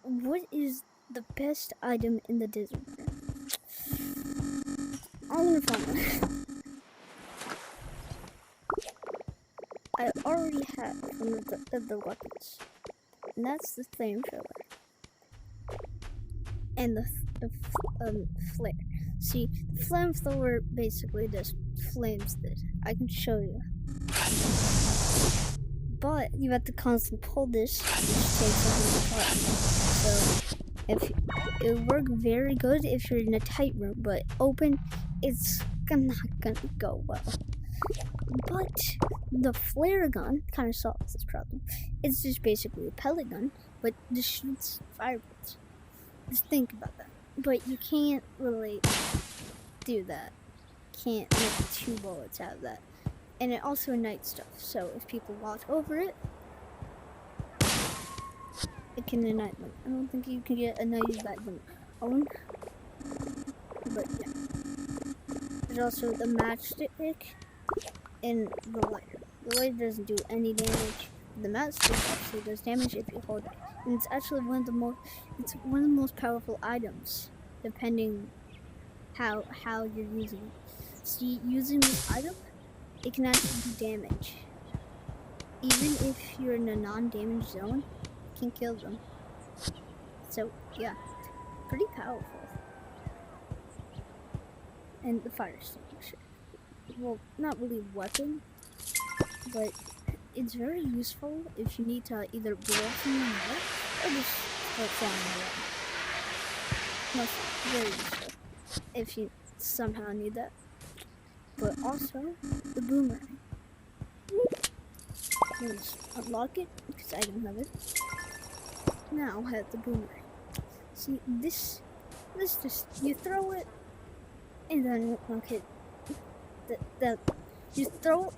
What is the best item in the desert? I'm gonna find it. I already have one of the weapons, and that's the flamethrower and the flare. See, the flamethrower basically just flames this. I can show you, but you have to constantly pull this, which takes a whole part. So if it would work very good if you're in a tight room, but open, it's not gonna go well. But the flare gun kind of solves this problem. It's just basically a pellet gun, but this shoots fireballs. Just think about that. But you can't really do that. Can't make 2 bullets out of that. And it also ignites stuff, so if people walk over it, it can ignite them. I don't think you can get ignited by them own. But yeah. There's also the matchstick and the lighter. The lighter doesn't do any damage. The matchstick actually does damage if you hold it. And it's actually one of the most powerful items, depending how you're using it. See, using this item, it can actually do damage. Even if you're in a non-damage zone, it can kill them. So yeah, pretty powerful. And the fire extinguisher. Well, not really a weapon, but it's very useful if you need to either blow someone up or just start flying around. That's very useful if you somehow need that. But also, the boomerang. Let's unlock it, because I don't have it. Now I have the boomerang. See, this just, you throw it, and then, okay, that you throw it.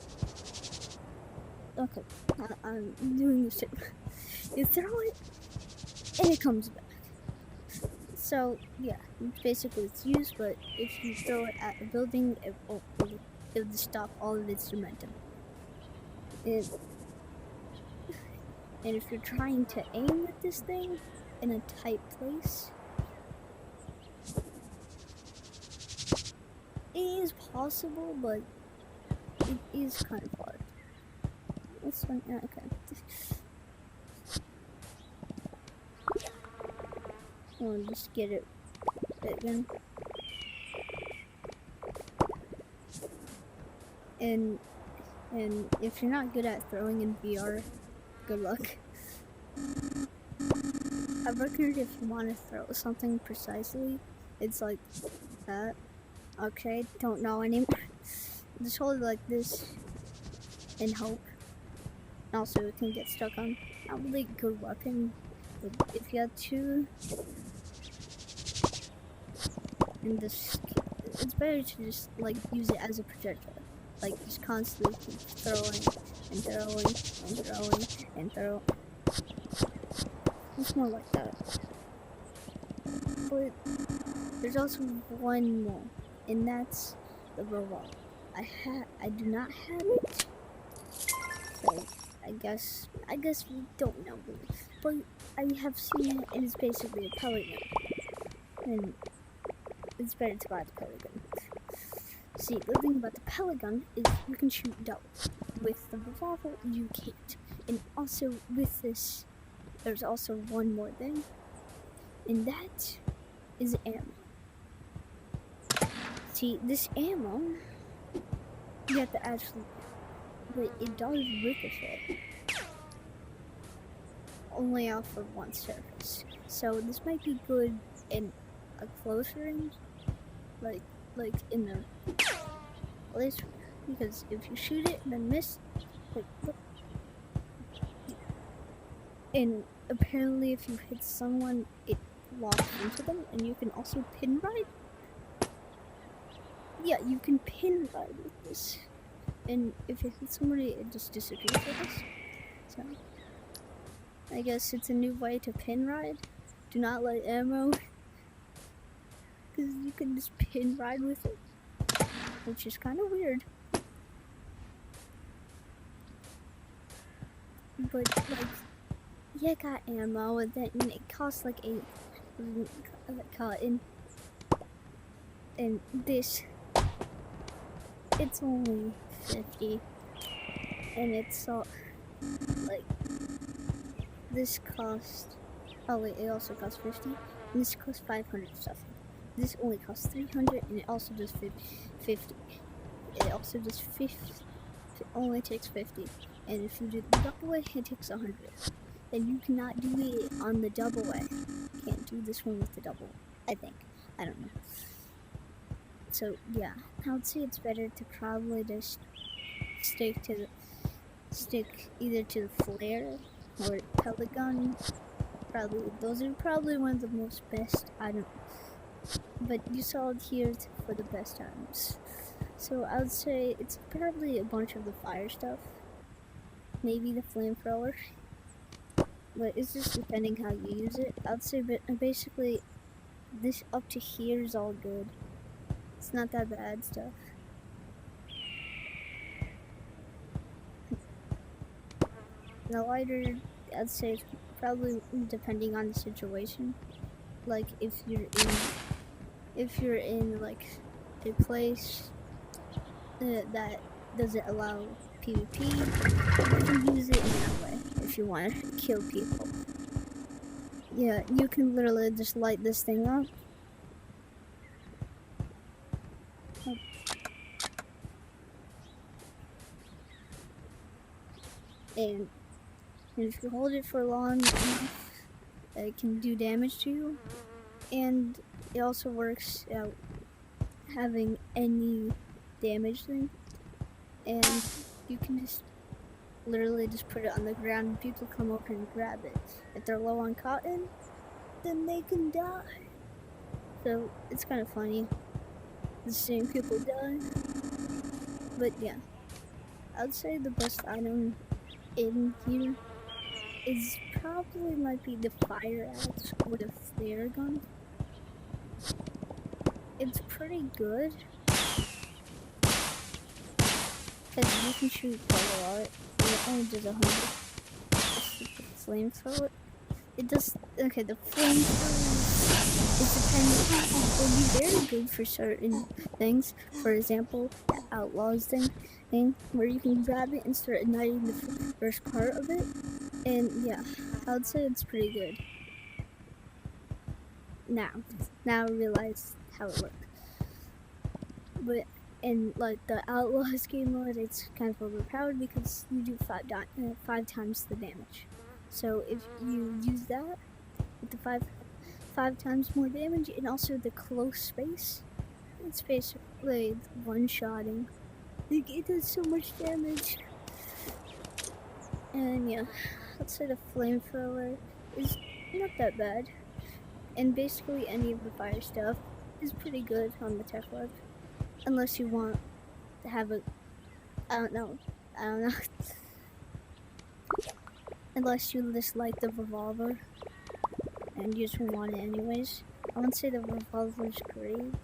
Okay, I'm doing this shit. You throw it, and it comes back. So yeah, basically it's used, but if you throw it at a building, it will stop all of its momentum. And if you're trying to aim at this thing in a tight place, it is possible, but it is kind of hard. This one, yeah, okay. I'll just get it again. And if you're not good at throwing in VR, good luck. I recommend if you want to throw something precisely, it's like that. Okay, don't know anymore. Just hold it like this and hope. Also, it can get stuck on not really a good weapon, but if you have 2, and this, it's better to just like use it as a projectile. Like just constantly keep throwing and throwing and throwing and throwing. It's more like that. But there's also one more, and that's the revolver. I do not have it. So I guess we don't know, but I have seen it, and it's basically a pellet gun, and it's better to buy the pellet gun. See, the thing about the pellet gun is you can shoot double. With the revolver, you can't. And also with this, there's also one more thing, and that is ammo. See, this ammo, you have to actually, but it does ricochet. Only off of one surface. So this might be good in a close range, like in the place, because if you shoot it and then miss, like, and apparently if you hit someone, it locks into them, and you can also pin ride. Yeah, you can pin ride with this, and if it hits somebody, it just disappears with this. So I guess it's a new way to pin ride. Do not let ammo, because you can just pin ride with it, which is kind of weird. But like, yeah, I got ammo, and then it costs like 8 cotton. And this, it's only 50. And it's all, like, this cost, oh wait, it also costs 50. And this costs 500 stuff. This only costs 300, and it also does 50. It also does 50, it only takes 50. And if you do the double way, it takes 100. And you cannot do it on the double way. You can't do this one with the double, I think. I don't know. So yeah, I would say it's better to probably just stick either to the flare or pellet gun. Probably those are probably one of the most best items. But you saw it here for the best items. So I would say it's probably a bunch of the fire stuff. Maybe the flamethrower. But it's just depending how you use it. I'd say basically this up to here is all good. It's not that bad stuff. The lighter, I'd say it's probably depending on the situation. Like if you're in like a place that doesn't allow PvP, you can use it in that way if you want to kill people. Yeah, you can literally just light this thing up. And if you hold it for long enough, it can do damage to you. And it also works out having any damage thing. And you can just literally just put it on the ground and people come over and grab it. If they're low on cotton, then they can die. So it's kind of funny. The same people die. But yeah, I'd say the best item in here is probably might be the fire axe with a flare gun. It's pretty good because you can shoot quite a lot. It only does 100. Flamethrower. It does okay. The flamethrower will be very good for certain things. For example, the outlaws thing where you can grab it and start igniting the first part of it. And yeah, I would say it's pretty good. Now I realize how it works. But in like the Outlaws game mode, it's kind of overpowered because you do 5 times the damage. So if you use that with the five times more damage and also the close space, it's basically one-shotting. Like, it does so much damage. And yeah, I'd say the flamethrower is not that bad. And basically any of the fire stuff is pretty good on the Tech Lab. Unless you want to have a, I don't know. Unless you just like the revolver and you just want it anyways. I wouldn't say the revolver's great.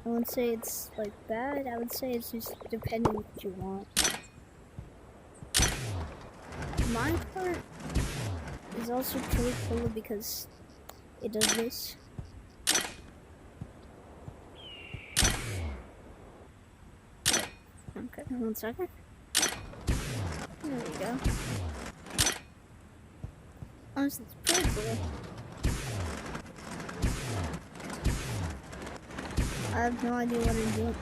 I wouldn't say it's like bad. I would say it's just depending what you want. Minecart is also pretty cool because it does this. Okay, 1 second. There we go. Honestly, it's pretty cool. I have no idea what I'm doing.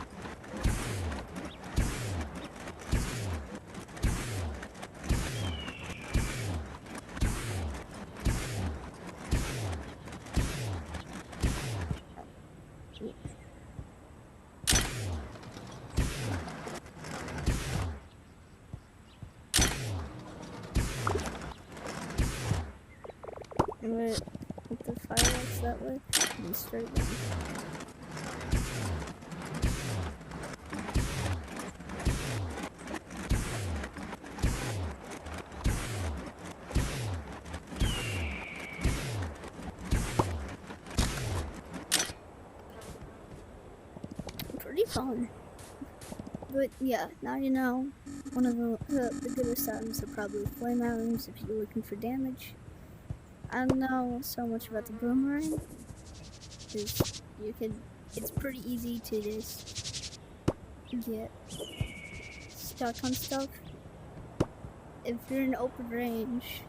I'm gonna put the fireworks that way and straight down. Pretty fun. But yeah, now you know. One of the goodest items are probably flame items if you're looking for damage. I don't know so much about the boomerang, because it's pretty easy to just get stuck on stuff. If you're in open range,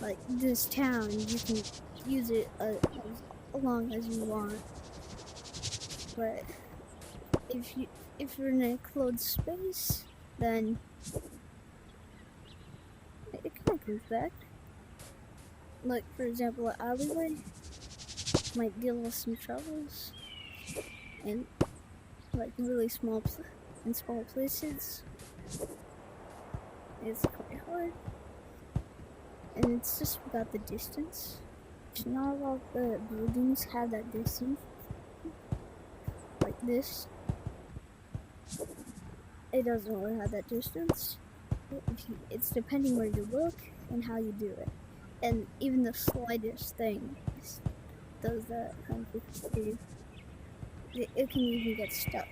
like this town, you can use it as long as you want. But if you're in a closed space, then it kind of comes back. Like for example, an alleyway might deal with some troubles, and like really small places, it's quite hard. And it's just about the distance. Not all the buildings have that distance. Like this, it doesn't really have that distance. It's depending where you look and how you do it. And even the slightest thing does that. It can even get stuck.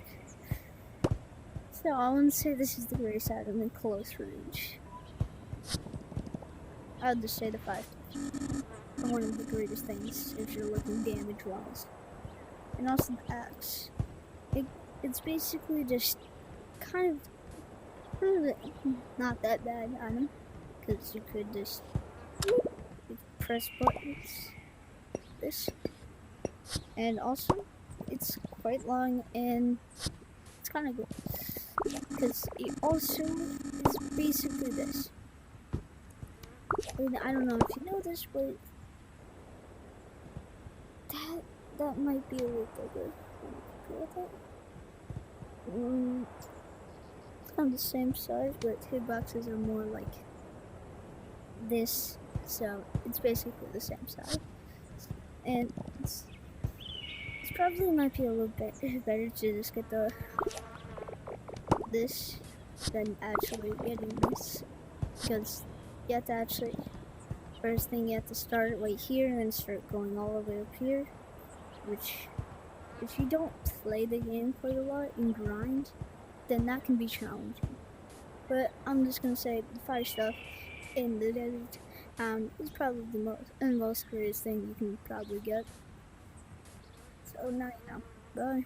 So I wouldn't say this is the greatest item in close range. I would just say the 5 are one of the greatest things if you're looking damage wise. And also the axe. It's basically just kind of not that bad item, because you could just press buttons this, and also it's quite long and it's kind of good because it also is basically this. And I don't know if you know this, but that might be a little bigger. It's on the same size, but hitboxes are more like this, so it's basically the same size. And it's probably might be a little bit better to just get this than actually getting this, because you have to actually, first thing you have to start right here and then start going all the way up here, which if you don't play the game quite a lot and grind, then that can be challenging. But I'm just gonna say the fire stuff in the desert is probably the most greatest thing you can probably get. So now you know. Bye.